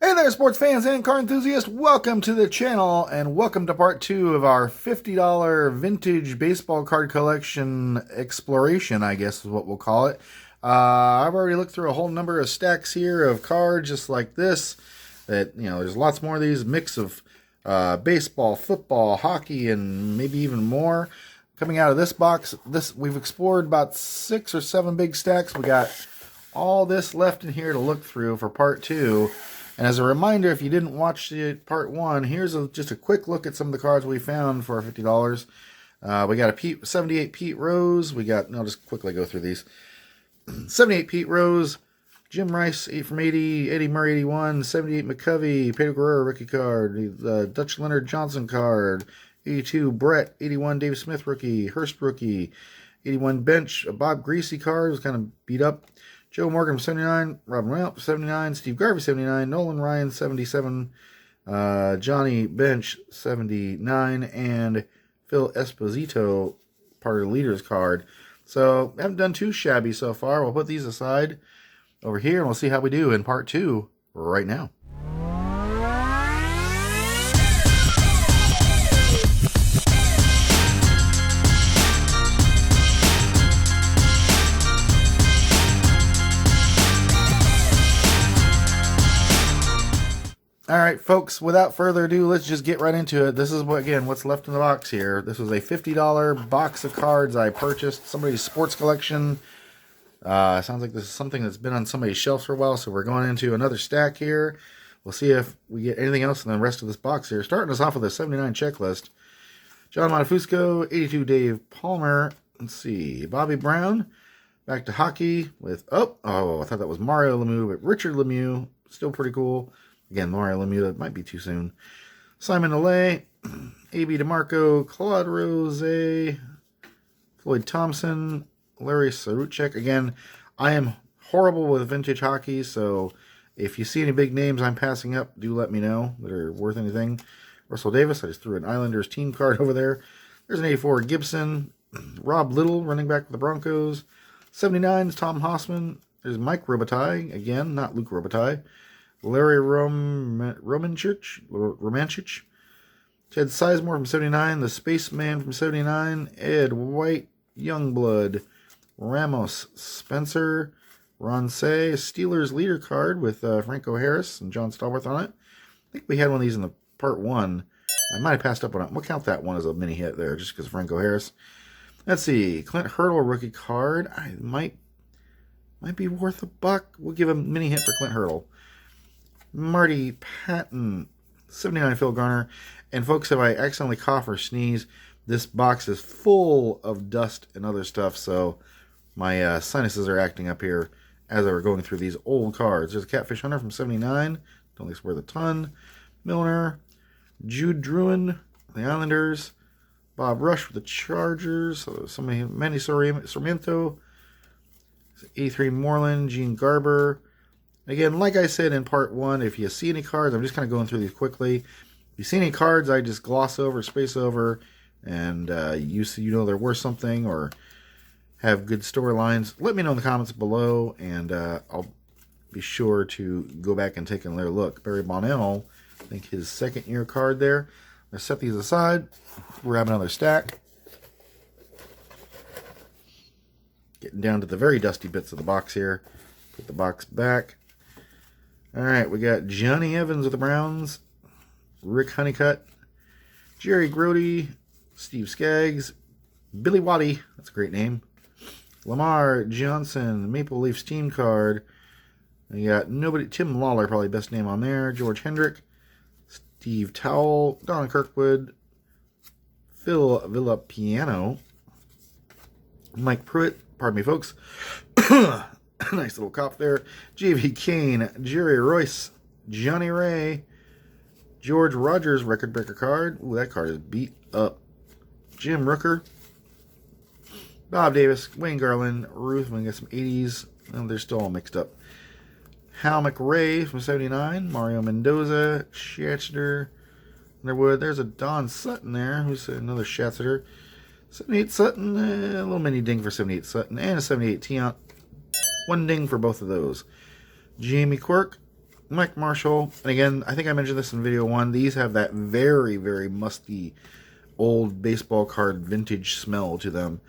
Hey there, sports fans and car enthusiasts. Welcome to the channel and welcome to part 2 of our $50 vintage baseball card collection exploration, I guess is what we'll call it. I've already looked through a whole number of stacks here of cards just like this. There's lots more of these, mix of baseball, football, hockey, and maybe even more. Coming out of this box, we've explored about 6 or 7 big stacks. We got all this left in here to look through for part 2. And as a reminder, if you didn't watch part 1, here's just a quick look at some of the cards we found for $50. We got a 78 Pete Rose. I'll just quickly go through these. 78 Pete Rose, Jim Rice, 8 from 80, Eddie Murray, 81, 78 McCovey, Pedro Guerrero rookie card, Dutch Leonard Johnson card, 82 Brett, 81 Dave Smith rookie, Hurst rookie, 81 bench, a Bob Greasy card, was kind of beat up. Joe Morgan, 79. Robin Ramp, 79. Steve Garvey, 79. Nolan Ryan, 77. Johnny Bench, 79. And Phil Esposito, part of the leaders card. So, haven't done too shabby so far. We'll put these aside over here, and we'll see how we do in part 2 right now. All right, folks, without further ado, let's just get right into it. This is, what's left in the box here. This was a $50 box of cards I purchased. Somebody's sports collection. Sounds like this is something that's been on somebody's shelf for a while, so we're going into another stack here. We'll see if we get anything else in the rest of this box here. Starting us off with a 79 checklist. John Montefusco, 82 Dave Palmer. Let's see, Bobby Brown. Back to hockey with, I thought that was Mario Lemieux, but Richard Lemieux, still pretty cool. Again, Mario Lemieux, that might be too soon. Simon Alay, A.B. DeMarco, Claude Rose, Floyd Thompson, Larry Saruchek. Again, I am horrible with vintage hockey, so if you see any big names I'm passing up, do let me know that are worth anything. Russell Davis, I just threw an Islanders team card over there. There's an 84 Gibson. Rob Little, running back for the Broncos. 79 is Tom Hossman. There's Mike Robitaille, again, not Luke Robitaille. Larry Romanchich, Ted Sizemore from 79, the Spaceman from 79, Ed White, Youngblood, Ramos, Spencer, Ronce, Steelers leader card with Franco Harris and John Stallworth on it. I think we had one of these in the part 1. I might have passed up on it. We'll count that one as a mini hit there just because Franco Harris. Let's see, Clint Hurdle rookie card. I might be worth $1. We'll give a mini hit for Clint Hurdle. Marty Patton, 79 Phil Garner. And folks, if I accidentally cough or sneeze, this box is full of dust and other stuff, so my sinuses are acting up here as I were going through these old cards. There's a Catfish Hunter from 79, don't think it's worth a ton. Milner, Jude Druin, the Islanders, Bob Rush for the Chargers, Manny Sarmiento, A3 Moreland, Gene Garber. Again, like I said in part 1, if you see any cards, I'm just kind of going through these quickly. If you see any cards, I just gloss over, space over, and you know they're worth something or have good storylines. Let me know in the comments below, and I'll be sure to go back and take another look. Barry Bonnell, I think his second-year card there. Let's set these aside. Grab another stack. Getting down to the very dusty bits of the box here. Put the box back. All right, we got Johnny Evans with the Browns, Rick Honeycutt, Jerry Grody, Steve Skaggs, Billy Waddy, that's a great name, Lamar Johnson, Maple Leafs team card. We got Tim Lawler, probably best name on there, George Hendrick, Steve Towle, Don Kirkwood, Phil Villapiano, Mike Pruitt, pardon me, folks. Nice little cop there. J.V. Kane, Jerry Royce, Johnny Ray, George Rogers record breaker card. Ooh, that card is beat up. Jim Rooker, Bob Davis, Wayne Garland, Ruth. We got some 80s. Oh, they're still all mixed up. Hal McRae from 79, Mario Mendoza, Schatzter, Underwood. There's a Don Sutton there, who's another Schatzter. 78 Sutton, a little mini ding for 78 Sutton, and a 78 Tiant. One ding for both of those. Jamie Quirk, Mike Marshall. And again, I think I mentioned this in video 1. These have that very, very musty old baseball card vintage smell to them,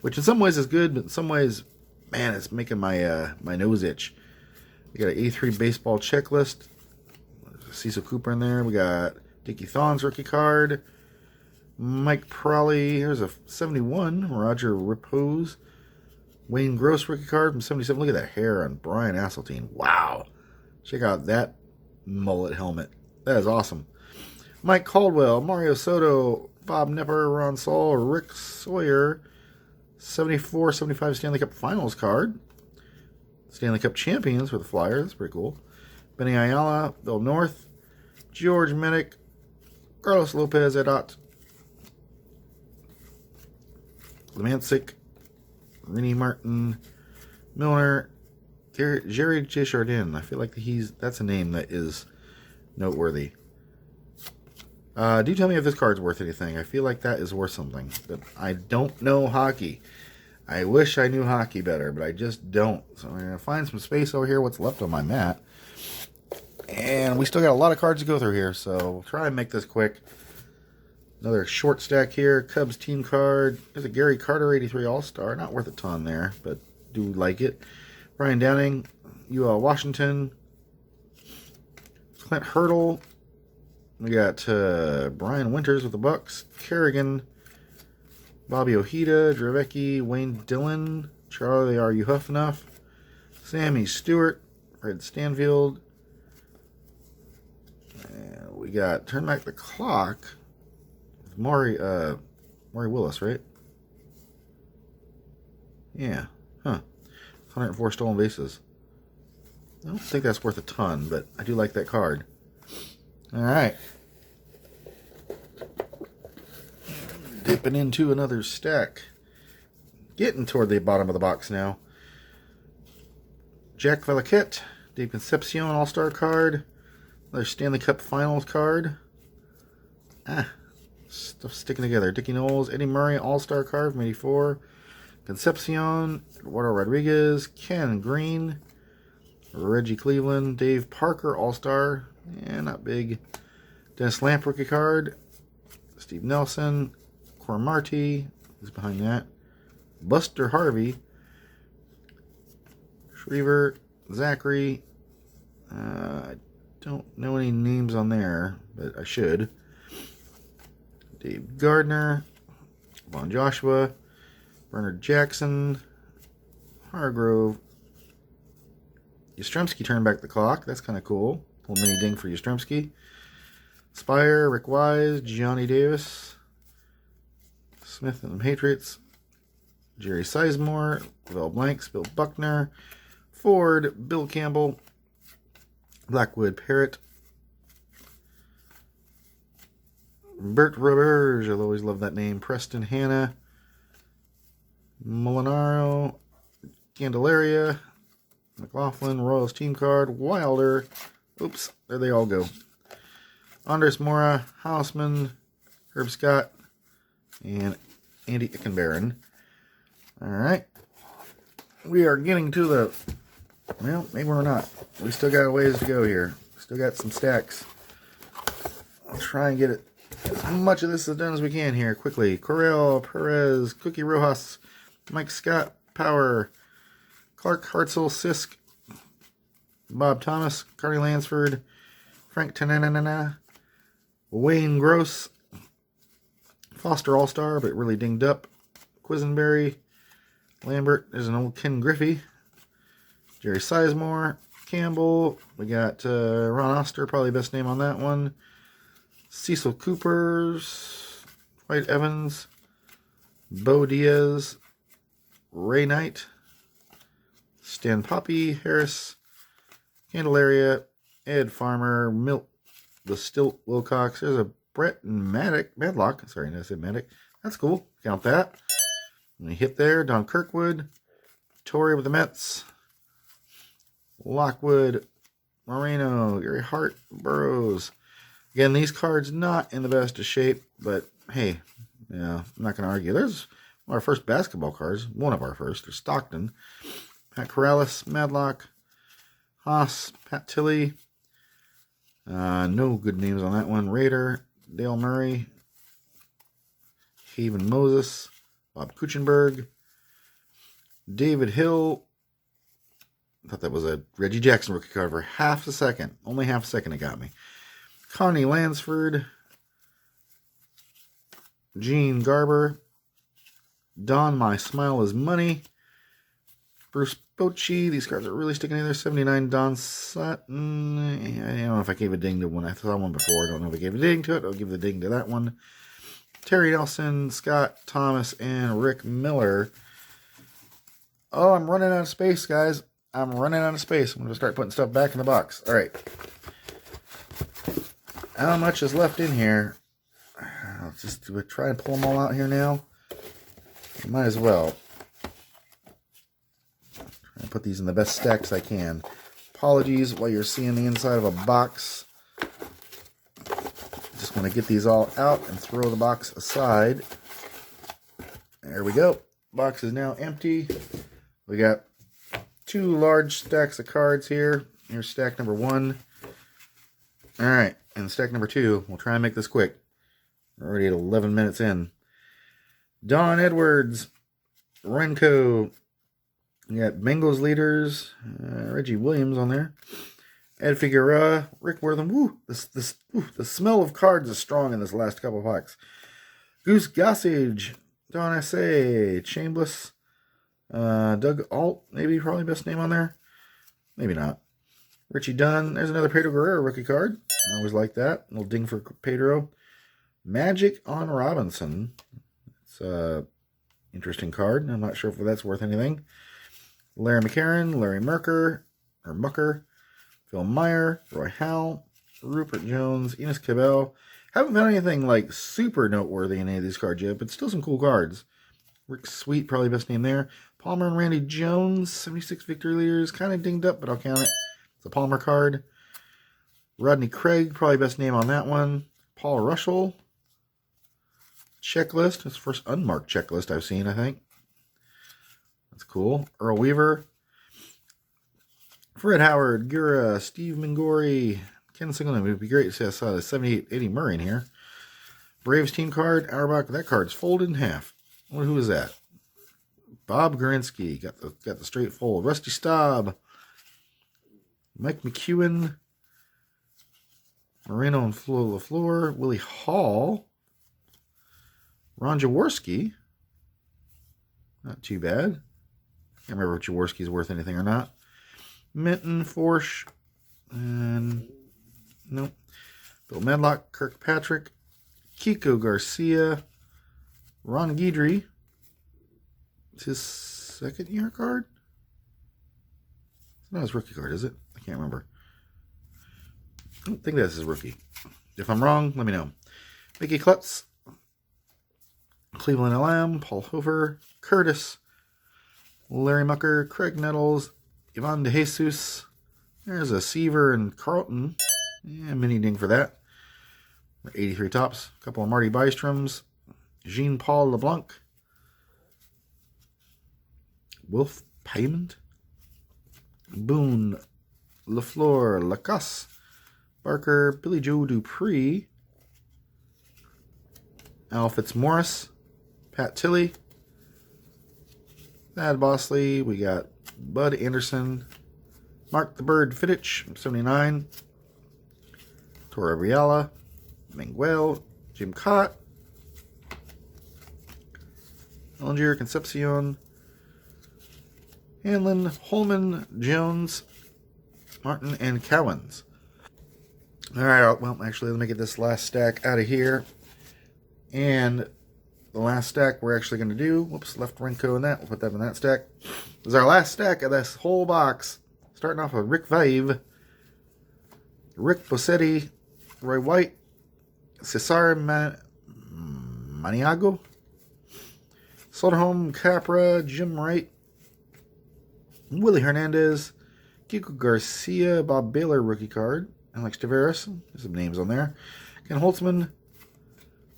which in some ways is good, but in some ways, man, it's making my my nose itch. We got an 83 baseball checklist. Cecil Cooper in there. We got Dickie Thon's rookie card. Mike Prawley. Here's a 71. Roger Repose. Wayne Gross rookie card from 77. Look at that hair on Brian Asseltine. Wow. Check out that mullet helmet. That is awesome. Mike Caldwell. Mario Soto. Bob Nepper. Ron Saul. Rick Sawyer. 74-75 Stanley Cup Finals card. Stanley Cup champions for the Flyers. That's pretty cool. Benny Ayala. Bill North. George Medic. Carlos Lopez. Edot. Lemancic. Rennie Martin. Milner. Jerry Desjardins. I feel like that's a name that is noteworthy. Do tell me if this card's worth anything. I feel like that is worth something. But I don't know hockey. I wish I knew hockey better, but I just don't. So I'm going to find some space over here, what's left on my mat. And we still got a lot of cards to go through here, so we'll try and make this quick. Another short stack here. Cubs team card. There's a Gary Carter 83 All-Star. Not worth a ton there, but do like it. Brian Downing, UL Washington. Clint Hurdle. We got Brian Winters with the Bucks. Kerrigan. Bobby Ojeda. Dravecki. Wayne Dillon. Charlie R. Huffnuff. Sammy Stewart. Fred Stanfield. And we got Turn Back the Clock. Maury Willis, right? Yeah. Huh. 104 stolen bases. I don't think that's worth a ton, but I do like that card. Alright. Dipping into another stack. Getting toward the bottom of the box now. Jack Valiquette. Dave Concepcion All-Star card. Another Stanley Cup Finals card. Stuff sticking together. Dickie Knowles, Eddie Murray, All-Star card from 84. Concepcion, Eduardo Rodriguez, Ken Green, Reggie Cleveland, Dave Parker, All-Star. Yeah, not big. Dennis Lamp, rookie card. Steve Nelson, Cor Marty, who's behind that. Buster Harvey, Shriver, Zachary. I don't know any names on there, but I should. Dave Gardner, Von Joshua, Bernard Jackson, Hargrove, Yastrzemski turned back the clock. That's kind of cool. Little mini ding for Yastrzemski. Spire, Rick Wise, Johnny Davis, Smith and the Patriots, Jerry Sizemore, Vel Blanks, Bill Buckner, Ford, Bill Campbell, Blackwood Parrott, Bert Roberge, I'll always love that name. Preston Hanna, Molinaro, Candelaria, McLaughlin, Royals team card, Wilder. Oops, there they all go. Andres Mora, Hausman, Herb Scott, and Andy Ickenbarren. Alright. We are getting to the... Well, maybe we're not. We still got a ways to go here. Still got some stacks. I'll try and get it as much of this as done as we can here quickly. Correll, Perez, Cookie Rojas, Mike Scott, Power, Clark Hartzell, Sisk, Bob Thomas, Carney Lansford, Frank Tananana, Wayne Gross, Foster All-Star, but really dinged up, Quisenberry, Lambert, there's an old Ken Griffey, Jerry Sizemore, Campbell, we got Ron Oster, probably best name on that one, Cecil Coopers, Dwight Evans, Bo Diaz, Ray Knight, Stan Poppy, Harris, Candelaria, Ed Farmer, Milt, the Stilt Wilcox. There's a Brett Madlock. Sorry, I said Maddock. That's cool. Count that. And we hit there. Don Kirkwood, Torrey with the Mets, Lockwood, Moreno, Gary Hart, Burrows. Again, these cards not in the best of shape, but hey, yeah, I'm not going to argue. There's one of our first basketball cards. One of our first. There's Stockton. Pat Corrales, Madlock, Haas, Pat Tilley, No good names on that one. Raider, Dale Murray, Haven Moses, Bob Kuchenberg, David Hill. I thought that was a Reggie Jackson rookie card for half a second. Only half a second it got me. Connie Lansford, Gene Garber, Don My Smile Is Money, Bruce Bochy. These cards are really sticking in there. 79 Don Sutton. I don't know if I gave a ding to one. I saw one before. I don't know if I gave a ding to it. I'll give the ding to that one. Terry Nelson, Scott Thomas, and Rick Miller. Oh, I'm running out of space, guys. I'm running out of space. I'm going to start putting stuff back in the box. All right. How much is left in here? I'll just try and pull them all out here now. Might as well. Try and put these in the best stacks I can. Apologies while you're seeing the inside of a box. Just going to get these all out and throw the box aside. There we go. Box is now empty. We got 2 large stacks of cards here. Here's stack number 1. All right, and stack number 2. We'll try and make this quick. We're already at 11 minutes in. Don Edwards, Renko. We got Bengals leaders, Reggie Williams on there. Ed Figueroa, Rick Wortham. Woo, the smell of cards is strong in this last couple of packs. Goose Gossage, Don S.A., Chambliss, Doug Alt, maybe probably best name on there. Maybe not. Richie Dunn. There's another Pedro Guerrero rookie card. I always like that. A little ding for Pedro. Magic on Robinson. It's an interesting card. I'm not sure if that's worth anything. Larry McCarron, Larry Mucker, Phil Meyer, Roy Howell, Rupert Jones, Enos Cabell. Haven't found anything like super noteworthy in any of these cards yet, but still some cool cards. Rick Sweet, probably best name there. Palmer and Randy Jones, 76 victory leaders. Kind of dinged up, but I'll count it. It's a Palmer card. Rodney Craig, probably best name on that one. Paul Russell. Checklist. It's the first unmarked checklist I've seen, I think. That's cool. Earl Weaver. Fred Howard. Gura. Steve Mingori. Ken Singleton. It would be great to see I saw the 78 Eddie Murray in here. Braves team card. Auerbach. That card's folded in half. Who is that? Bob Garinsky. Got the straight fold. Rusty Staub. Mike McEwen. Moreno and Flo LaFleur. Willie Hall. Ron Jaworski. Not too bad. Can't remember if Jaworski's worth anything or not. Minton, Forsch, and nope. Bill Medlock, Kirkpatrick, Kiko Garcia, Ron Guidry. It's his second year card? It's not his rookie card, is it? I can't remember. I don't think that's his rookie. If I'm wrong, let me know. Mickey Klutz, Cleveland LM, Paul Hofer, Curtis, Larry Mucker, Craig Nettles, Ivan DeJesus. There's a Seaver and Carlton. Yeah, mini ding for that. 83 tops. A couple of Marty Bystroms. Jean-Paul LeBlanc. Wolf Payment. Boone, LaFleur, Lacasse, Barker, Billy Joe Dupree, Al Fitzmaurice, Pat Tilley, Thad Bosley. We got Bud Anderson, Mark the Bird Fittich, 79, Tora Riala, Manguel, Jim Cott, Ellinger, Concepcion, Hanlon, Holman, Jones, Martin, and Cowens. All right, well, actually, let me get this last stack out of here. And the last stack we're actually going to do, whoops, left Renko in that. We'll put that in that stack. This is our last stack of this whole box. Starting off with Rick Vaive, Rick Bossetti, Roy White, Cesar Maniago, Soderholm, Capra, Jim Wright, Willie Hernandez, Kiko Garcia, Bob Baylor rookie card, Alex Tavares, there's some names on there, Ken Holtzman,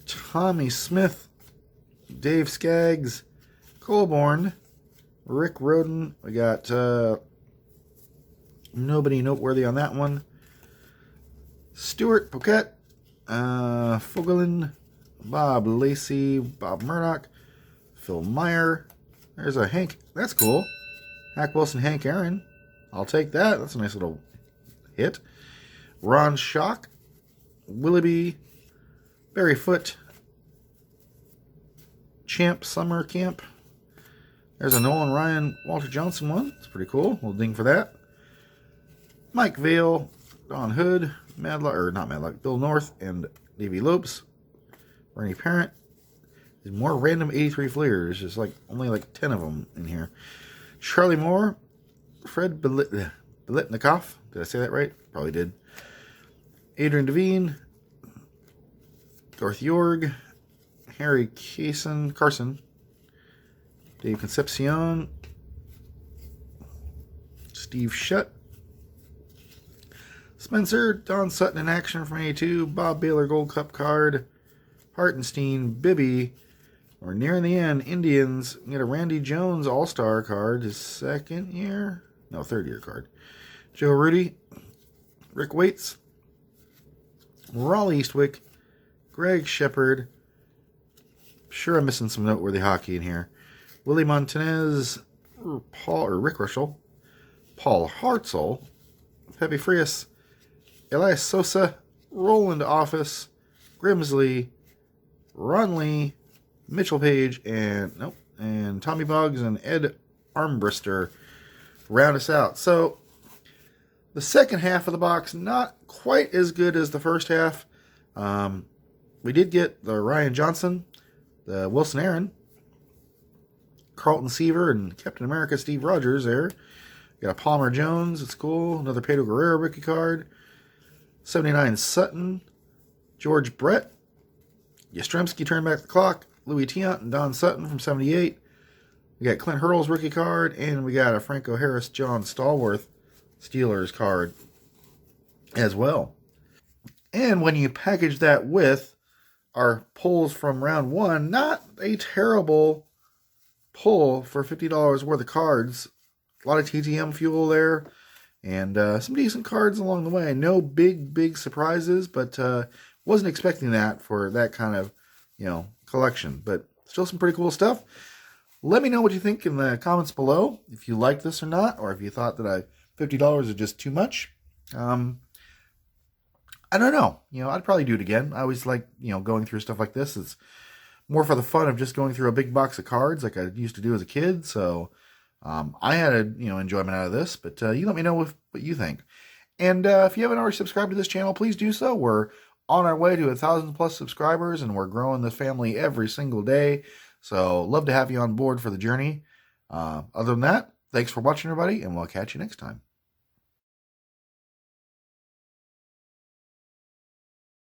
Tommy Smith, Dave Skaggs, Colborn, Rick Roden. We got nobody noteworthy on that one. Stuart Poquette, Fogelin, Bob Lacey, Bob Murdoch, Phil Meyer. There's a Hank. That's cool. Hack Wilson, Hank Aaron. I'll take that. That's a nice little hit. Ron Schock, Willoughby, Barry Foote, Champ Summer Camp. There's a Nolan Ryan, Walter Johnson one. It's pretty cool. Little ding for that. Mike Vale, Don Hood, Bill North, and Davey Lopes. Bernie Parent. There's more random 83 Fleers. There's only 10 of them in here. Charlie Moore, Fred Biletnikoff. Did I say that right? Probably did. Adrian Devine, Dorothy Yorg, Harry Carson, Dave Concepcion, Steve Shutt, Spencer, Don Sutton in action from 82, Bob Baylor Gold Cup card, Hartenstein, Bibby. We're nearing the end. Indians, we get a Randy Jones All-Star card, his third year card. Joe Rudy, Rick Waits, Raleigh Eastwick, Greg Shepard. Sure, I'm missing some noteworthy hockey in here. Willie Montanez, Rick Rushell, Paul Hartzell, Pepe Frias, Elias Sosa, Roland Office, Grimsley, Ron Lee, Mitchell Page, and Tommy Boggs and Ed Armbrister round us out. So the second half of the box, not quite as good as the first half. We did get the Ryan Johnson, the Wilson Aaron, Carlton Seaver, and Captain America Steve Rogers there. Got a Palmer Jones, it's cool. Another Pedro Guerrero rookie card. 79 Sutton, George Brett, Yastrzemski turned back the clock, Louis Tiant and Don Sutton from 78. We got Clint Hurl's rookie card, and we got a Franco Harris, John Stallworth Steelers card as well. And when you package that with our pulls from round one, not a terrible pull for $50 worth of cards. A lot of TTM fuel there, and some decent cards along the way. No big surprises, but wasn't expecting that for that kind of, collection. But still some pretty cool stuff. Let me know what you think in the comments below, if you like this or not, or if you thought that $50 is just too much. I don't know. I'd probably do it again. I always like, going through stuff like this. It's more for the fun of just going through a big box of cards like I used to do as a kid. So I had enjoyment out of this, but you let me know what you think. And if you haven't already subscribed to this channel, please do so. We're on our way to 1,000+ subscribers, and we're growing this family every single day. So love to have you on board for the journey. Other than that, thanks for watching, everybody, and we'll catch you next time.